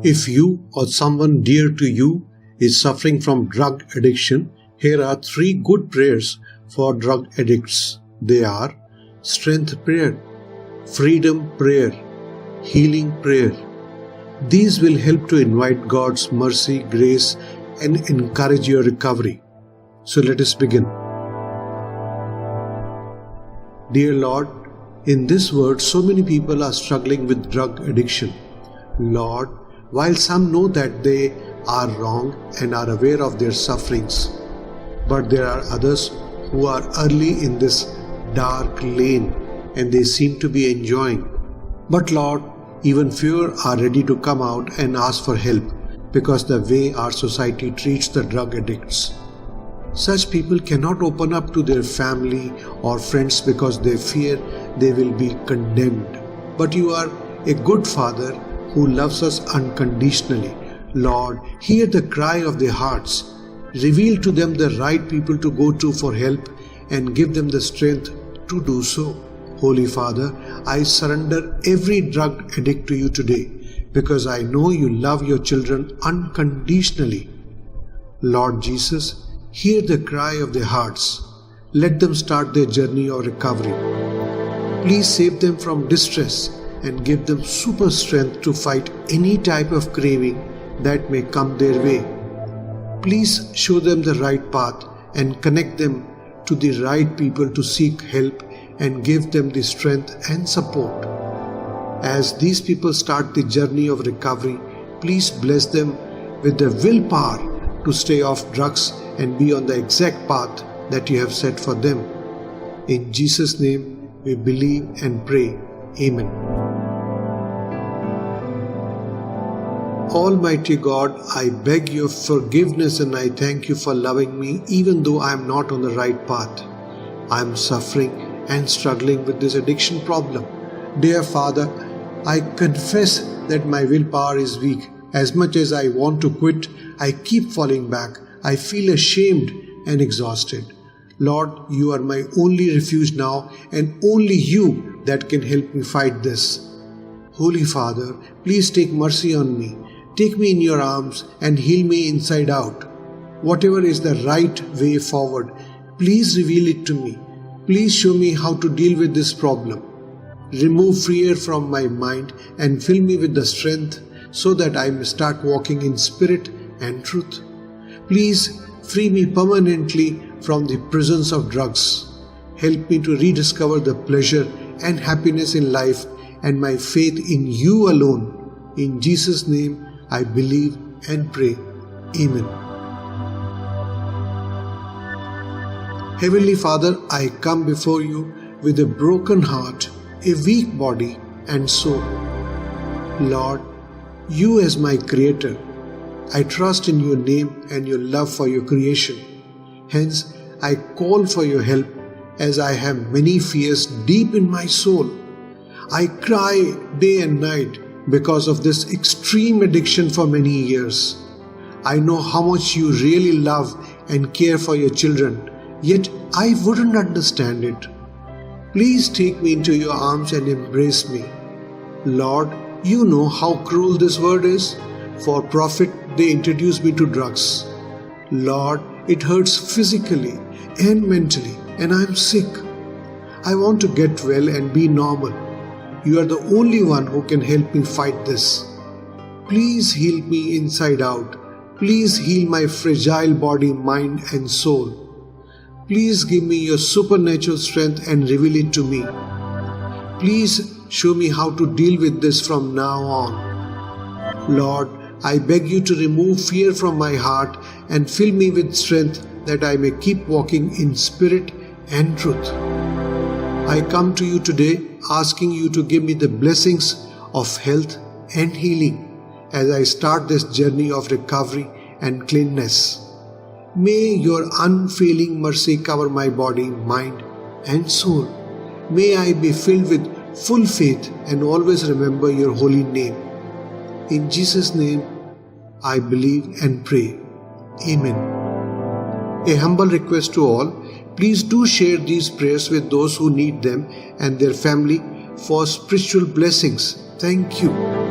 If you or someone dear to you is suffering from drug addiction, here are 3 good prayers for drug addicts. They are strength prayer, freedom prayer, healing prayer. These will help to invite God's mercy, grace, and encourage your recovery. So let us begin. Dear Lord, in this world so many people are struggling with drug addiction. Lord, while some know that they are wrong and are aware of their sufferings, but there are others who are early in this dark lane and they seem to be enjoying. But Lord, even fewer are ready to come out and ask for help because the way our society treats the drug addicts. Such people cannot open up to their family or friends because they fear they will be condemned. But you are a good Father who loves us unconditionally. Lord, hear the cry of their hearts. Reveal to them the right people to go to for help and give them the strength to do so. Holy Father, I surrender every drug addict to you today because I know you love your children unconditionally. Lord Jesus, hear the cry of their hearts. Let them start their journey of recovery. Please save them from distress and give them super strength to fight any type of craving that may come their way. Please show them the right path and connect them to the right people to seek help and give them the strength and support. As these people start the journey of recovery, please bless them with the willpower to stay off drugs and be on the exact path that you have set for them. In Jesus' name we believe and pray. Amen. Almighty God, I beg your forgiveness and I thank you for loving me even though I am not on the right path. I am suffering and struggling with this addiction problem. Dear Father, I confess that my willpower is weak. As much as I want to quit, I keep falling back. I feel ashamed and exhausted. Lord, you are my only refuge now and only you that can help me fight this. Holy Father, please take mercy on me. Take me in your arms and heal me inside out. Whatever is the right way forward, please reveal it to me. Please show me how to deal with this problem. Remove fear from my mind and fill me with the strength so that I may start walking in spirit and truth. Please free me permanently from the prisons of drugs. Help me to rediscover the pleasure and happiness in life and my faith in you alone. In Jesus' name, I believe and pray. Amen. Heavenly Father, I come before you with a broken heart, a weak body and soul. Lord, you as my Creator, I trust in your name and your love for your creation. Hence, I call for your help as I have many fears deep in my soul. I cry day and night because of this extreme addiction for many years. I know how much you really love and care for your children, yet I wouldn't understand it. Please take me into your arms and embrace me. Lord, you know how cruel this world is. For profit, they introduce me to drugs. Lord, it hurts physically and mentally, and I'm sick. I want to get well and be normal. You are the only one who can help me fight this. Please heal me inside out. Please heal my fragile body, mind and soul. Please give me your supernatural strength and reveal it to me. Please show me how to deal with this from now on. Lord, I beg you to remove fear from my heart and fill me with strength that I may keep walking in spirit and truth. I come to you today asking you to give me the blessings of health and healing as I start this journey of recovery and cleanness. May your unfailing mercy cover my body, mind and soul. May I be filled with full faith and always remember your holy name. In Jesus' name, I believe and pray. Amen. A humble request to all, please do share these prayers with those who need them and their family for spiritual blessings. Thank you.